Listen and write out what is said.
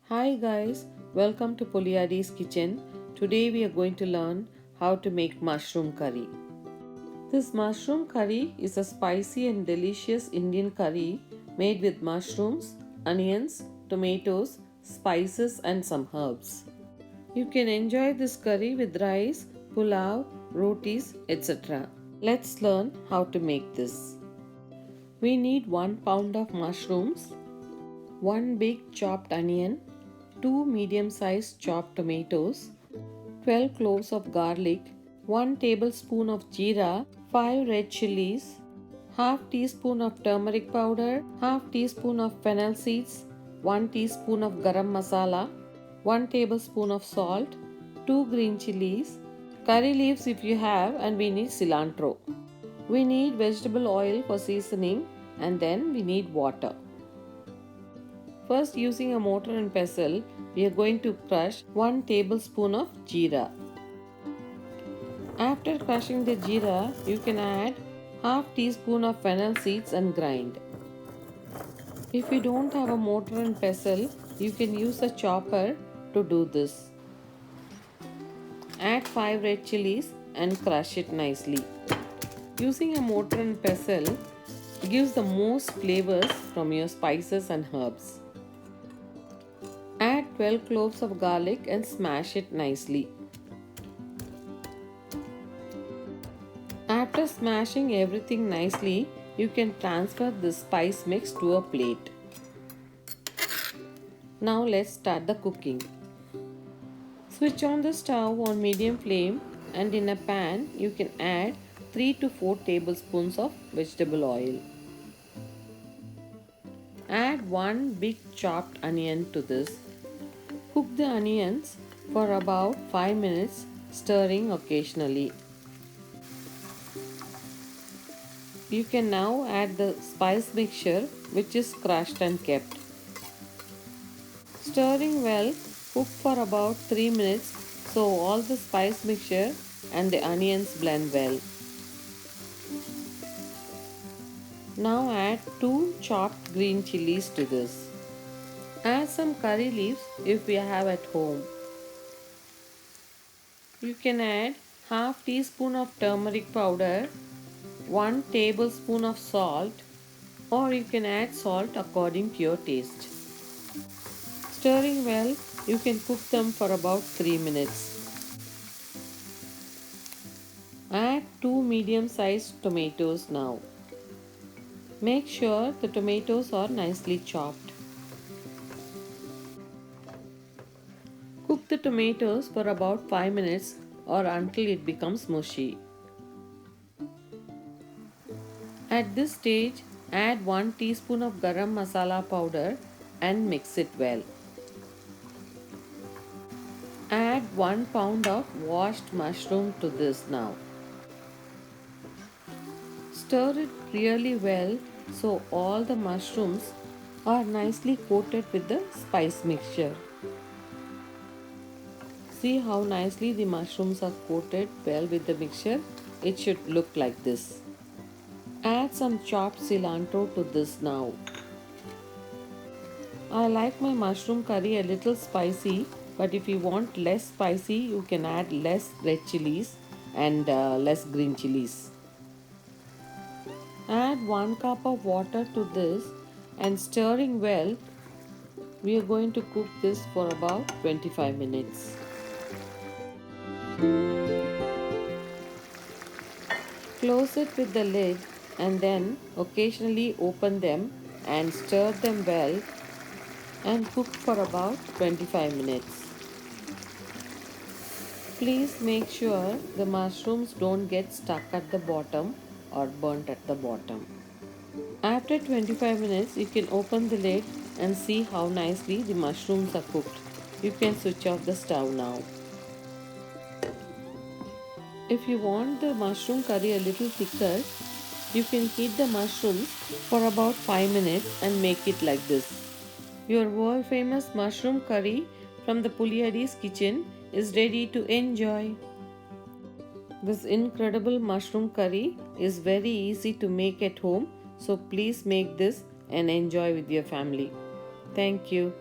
Hi guys, welcome to Poliadi's kitchen. Today we are going to learn how to make mushroom curry. This mushroom curry is a spicy and delicious Indian curry made with mushrooms, onions, tomatoes, spices and some herbs. You can enjoy this curry with rice, pulao, rotis, etc. Let's learn how to make this. We need 1 pound of mushrooms, 1 big chopped onion, 2 medium sized chopped tomatoes, 12 cloves of garlic, 1 tablespoon of jeera, 5 red chilies, half teaspoon of turmeric powder, half teaspoon of fennel seeds, 1 teaspoon of garam masala, 1 tablespoon of salt, 2 green chilies, curry leaves if you have, and we need cilantro. We need vegetable oil for seasoning, and then we need water. First, using a mortar and pestle, we are going to crush 1 tablespoon of jeera. After crushing the jeera, you can add half teaspoon of fennel seeds and grind. If you don't have a mortar and pestle, you can use a chopper to do this. Add 5 red chilies and crush it nicely. Using a mortar and pestle gives the most flavors from your spices and herbs. Add 12 cloves of garlic and smash it nicely. After smashing everything nicely, you can transfer this spice mix to a plate. Now let's start the cooking. Switch on the stove on medium flame, and in a pan you can add 3 to 4 tablespoons of vegetable oil. Add 1 big chopped onion to this. Cook the onions for about 5 minutes, stirring occasionally. You can now add the spice mixture which is crushed and kept. Stirring well, cook for about 3 minutes so all the spice mixture and the onions blend well. Now add 2 chopped green chilies to this. Add some curry leaves if you have at home. You can add half teaspoon of turmeric powder, 1 tablespoon of salt, or you can add salt according to your taste. Stirring well, you can cook them for about 3 minutes. Add 2 medium sized tomatoes now. Make sure the tomatoes are nicely chopped. Cook the tomatoes for about 5 minutes or until it becomes mushy. At this stage, add 1 teaspoon of garam masala powder and mix it well. Add 1 pound of washed mushroom to this now. Stir it really well so all the mushrooms are nicely coated with the spice mixture. See how nicely the mushrooms are coated well with the mixture? It should look like this. Add some chopped cilantro to this now. I like my mushroom curry a little spicy, but if you want less spicy, you can add less red chilies and less green chilies. Add 1 cup of water to this and stirring well, we are going to cook this for about 25 minutes. Close it with the lid and then occasionally open them and stir them well and cook for about 25 minutes. Please make sure the mushrooms don't get stuck at the bottom or burnt at the bottom. After 25 minutes, you can open the lid and see how nicely the mushrooms are cooked. You can switch off the stove now. If you want the mushroom curry a little thicker, you can heat the mushrooms for about 5 minutes and make it like this. Your world famous mushroom curry from the Puliadi's kitchen is ready to enjoy. This incredible mushroom curry is very easy to make at home, so please make this and enjoy with your family. Thank you.